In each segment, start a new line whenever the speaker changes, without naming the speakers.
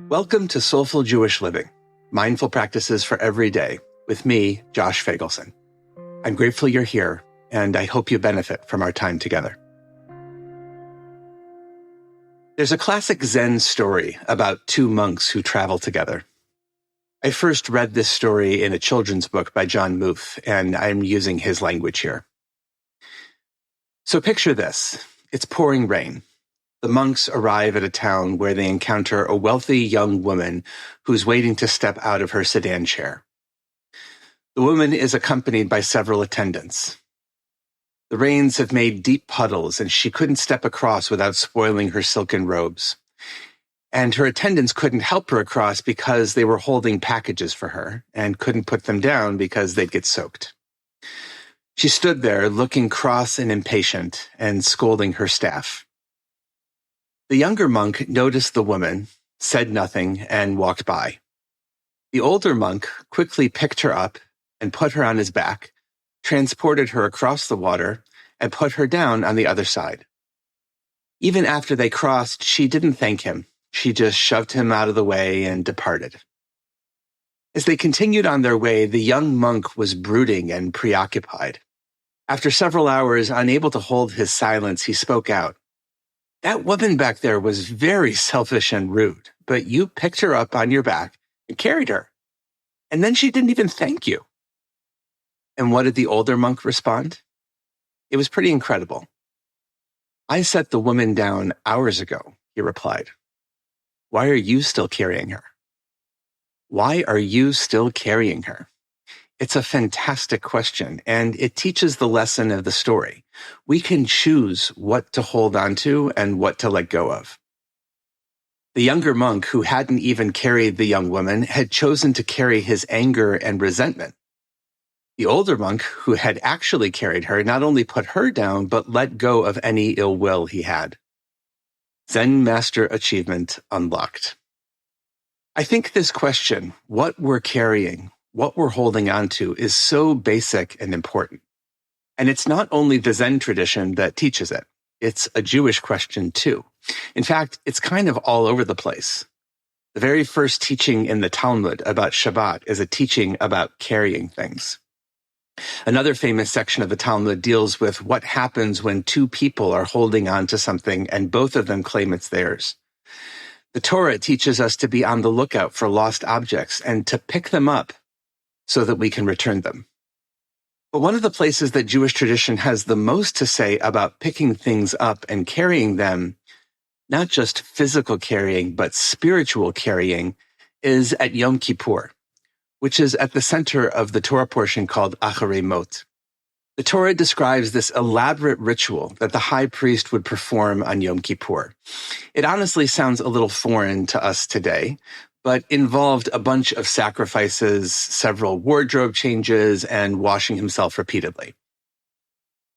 Welcome to Soulful Jewish Living, Mindful Practices for Every Day, with me, Josh Feigelson. I'm grateful you're here, and I hope you benefit from our time together. There's a classic Zen story about two monks who travel together. I first read this story in a children's book by John Muth, and I'm using his language here. So picture this. It's pouring rain. The monks arrive at a town where they encounter a wealthy young woman who's waiting to step out of her sedan chair. The woman is accompanied by several attendants. The rains have made deep puddles, and she couldn't step across without spoiling her silken robes. And her attendants couldn't help her across because they were holding packages for her and couldn't put them down because they'd get soaked. She stood there looking cross and impatient and scolding her staff. The younger monk noticed the woman, said nothing, and walked by. The older monk quickly picked her up and put her on his back, transported her across the water, and put her down on the other side. Even after they crossed, she didn't thank him. She just shoved him out of the way and departed. As they continued on their way, the young monk was brooding and preoccupied. After several hours, unable to hold his silence, he spoke out. "That woman back there was very selfish and rude, but you picked her up on your back and carried her. And then she didn't even thank you." And what did the older monk respond? It was pretty incredible. "I set the woman down hours ago," he replied. "Why are you still carrying her? Why are you still carrying her?" It's a fantastic question, and it teaches the lesson of the story. We can choose what to hold on to and what to let go of. The younger monk, who hadn't even carried the young woman, had chosen to carry his anger and resentment. The older monk, who had actually carried her, not only put her down, but let go of any ill will he had. Zen Master Achievement unlocked. I think this question, what we're carrying, what we're holding on to, is so basic and important. And it's not only the Zen tradition that teaches it. It's a Jewish question too. In fact, it's kind of all over the place. The very first teaching in the Talmud about Shabbat is a teaching about carrying things. Another famous section of the Talmud deals with what happens when two people are holding on to something and both of them claim it's theirs. The Torah teaches us to be on the lookout for lost objects and to pick them up so that we can return them. But one of the places that Jewish tradition has the most to say about picking things up and carrying them, not just physical carrying, but spiritual carrying, is at Yom Kippur, which is at the center of the Torah portion called Acharei Mot. The Torah describes this elaborate ritual that the high priest would perform on Yom Kippur. It honestly sounds a little foreign to us today, but involved a bunch of sacrifices, several wardrobe changes, and washing himself repeatedly.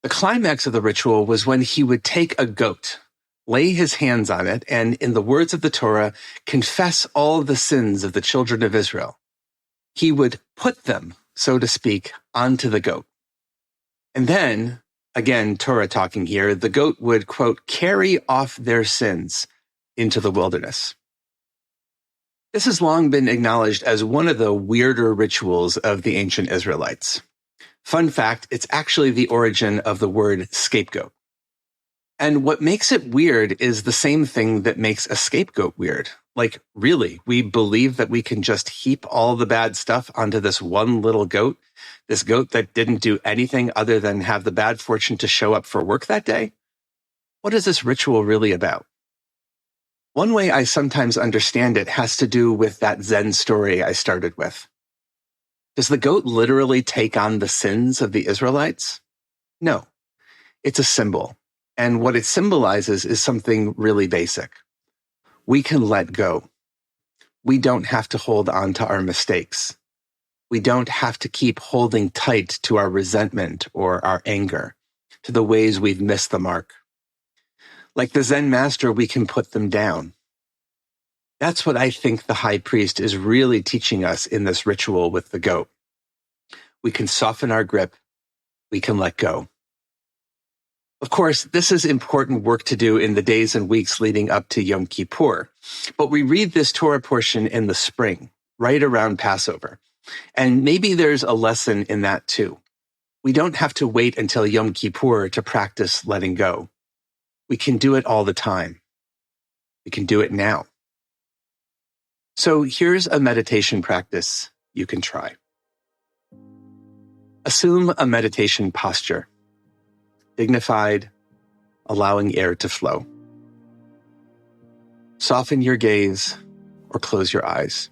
The climax of the ritual was when he would take a goat, lay his hands on it, and in the words of the Torah, confess all the sins of the children of Israel. He would put them, so to speak, onto the goat. And then, again, Torah talking here, the goat would, quote, carry off their sins into the wilderness. This has long been acknowledged as one of the weirder rituals of the ancient Israelites. Fun fact, it's actually the origin of the word scapegoat. And what makes it weird is the same thing that makes a scapegoat weird. Like, really, we believe that we can just heap all the bad stuff onto this one little goat, this goat that didn't do anything other than have the bad fortune to show up for work that day? What is this ritual really about? One way I sometimes understand it has to do with that Zen story I started with. Does the goat literally take on the sins of the Israelites? No. It's a symbol. And what it symbolizes is something really basic. We can let go. We don't have to hold on to our mistakes. We don't have to keep holding tight to our resentment or our anger, to the ways we've missed the mark. Like the Zen master, we can put them down. That's what I think the high priest is really teaching us in this ritual with the goat. We can soften our grip. We can let go. Of course, this is important work to do in the days and weeks leading up to Yom Kippur, but we read this Torah portion in the spring, right around Passover. And maybe there's a lesson in that too. We don't have to wait until Yom Kippur to practice letting go. We can do it all the time. We can do it now. So here's a meditation practice you can try. Assume a meditation posture. Dignified, allowing air to flow. Soften your gaze or close your eyes.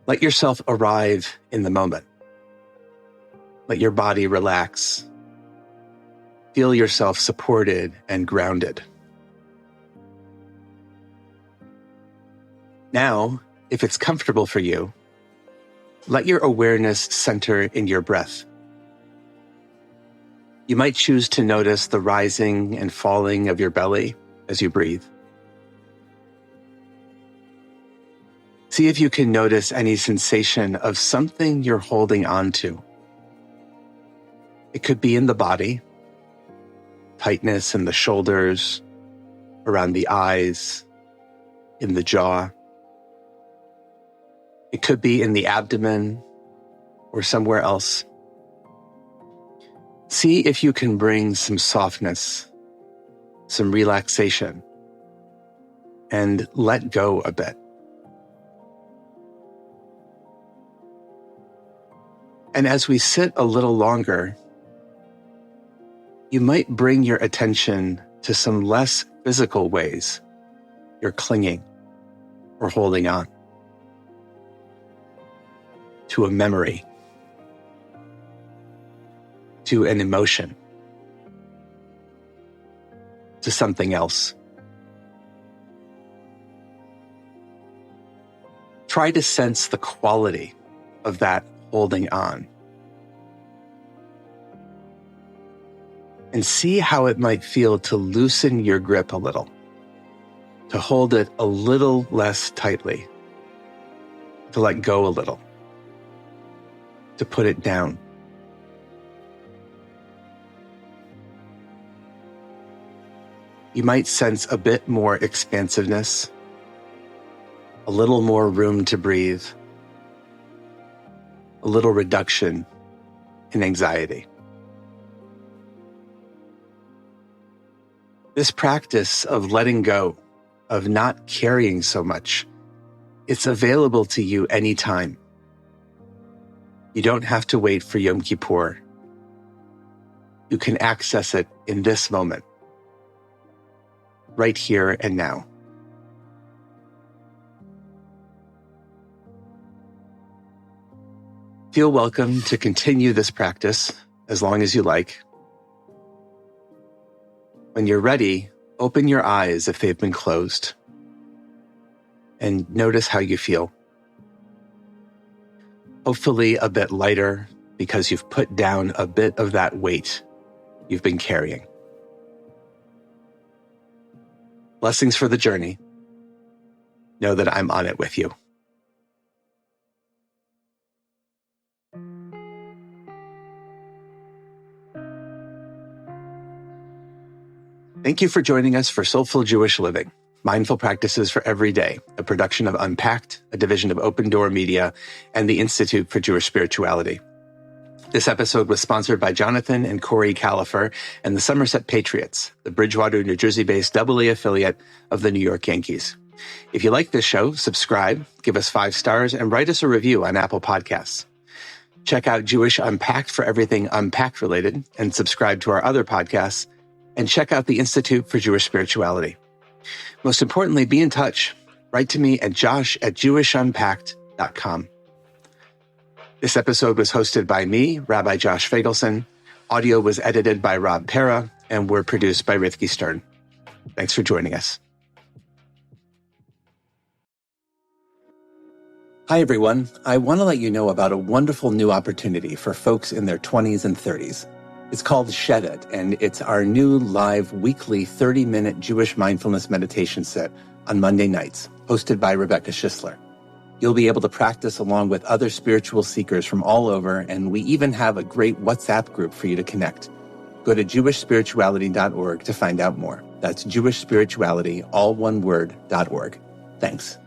Let yourself arrive in the moment. Let your body relax. Feel yourself supported and grounded. Now, if it's comfortable for you, let your awareness center in your breath. You might choose to notice the rising and falling of your belly as you breathe. See if you can notice any sensation of something you're holding on to. It could be in the body, tightness in the shoulders, around the eyes, in the jaw. It could be in the abdomen or somewhere else. See if you can bring some softness, some relaxation, and let go a bit. And as we sit a little longer, you might bring your attention to some less physical ways you're clinging or holding on. To a memory, to an emotion, to something else. Try to sense the quality of that holding on. And see how it might feel to loosen your grip a little, to hold it a little less tightly, to let go a little, to put it down. You might sense a bit more expansiveness, a little more room to breathe, a little reduction in anxiety. This practice of letting go, of not carrying so much, it's available to you anytime. You don't have to wait for Yom Kippur. You can access it in this moment, right here and now. Feel welcome to continue this practice as long as you like. When you're ready, open your eyes if they've been closed, and notice how you feel. Hopefully a bit lighter because you've put down a bit of that weight you've been carrying. Blessings for the journey. Know that I'm on it with you. Thank you for joining us for Soulful Jewish Living, Mindful Practices for Every Day, a production of Unpacked, a division of OpenDor Media, and the Institute for Jewish Spirituality. This episode was sponsored by Jonathan and Corey Califer and the Somerset Patriots, the Bridgewater, New Jersey-based AA affiliate of the New York Yankees. If you like this show, subscribe, give us 5 stars, and write us a review on Apple Podcasts. Check out Jewish Unpacked for everything Unpacked related, and subscribe to our other podcasts, and check out the Institute for Jewish Spirituality. Most importantly, be in touch. Write to me at josh@jewishunpacked.com. This episode was hosted by me, Rabbi Josh Feigelson. Audio was edited by Rob Pera, and were produced by Rivki Stern. Thanks for joining us. Hi, everyone. I want to let you know about a wonderful new opportunity for folks in their 20s and 30s. It's called Shed It, and it's our new live weekly 30-minute Jewish mindfulness meditation set on Monday nights, hosted by Rebecca Schisler. You'll be able to practice along with other spiritual seekers from all over, and we even have a great WhatsApp group for you to connect. Go to jewishspirituality.org to find out more. That's jewishspirituality, all one word, .org. Thanks.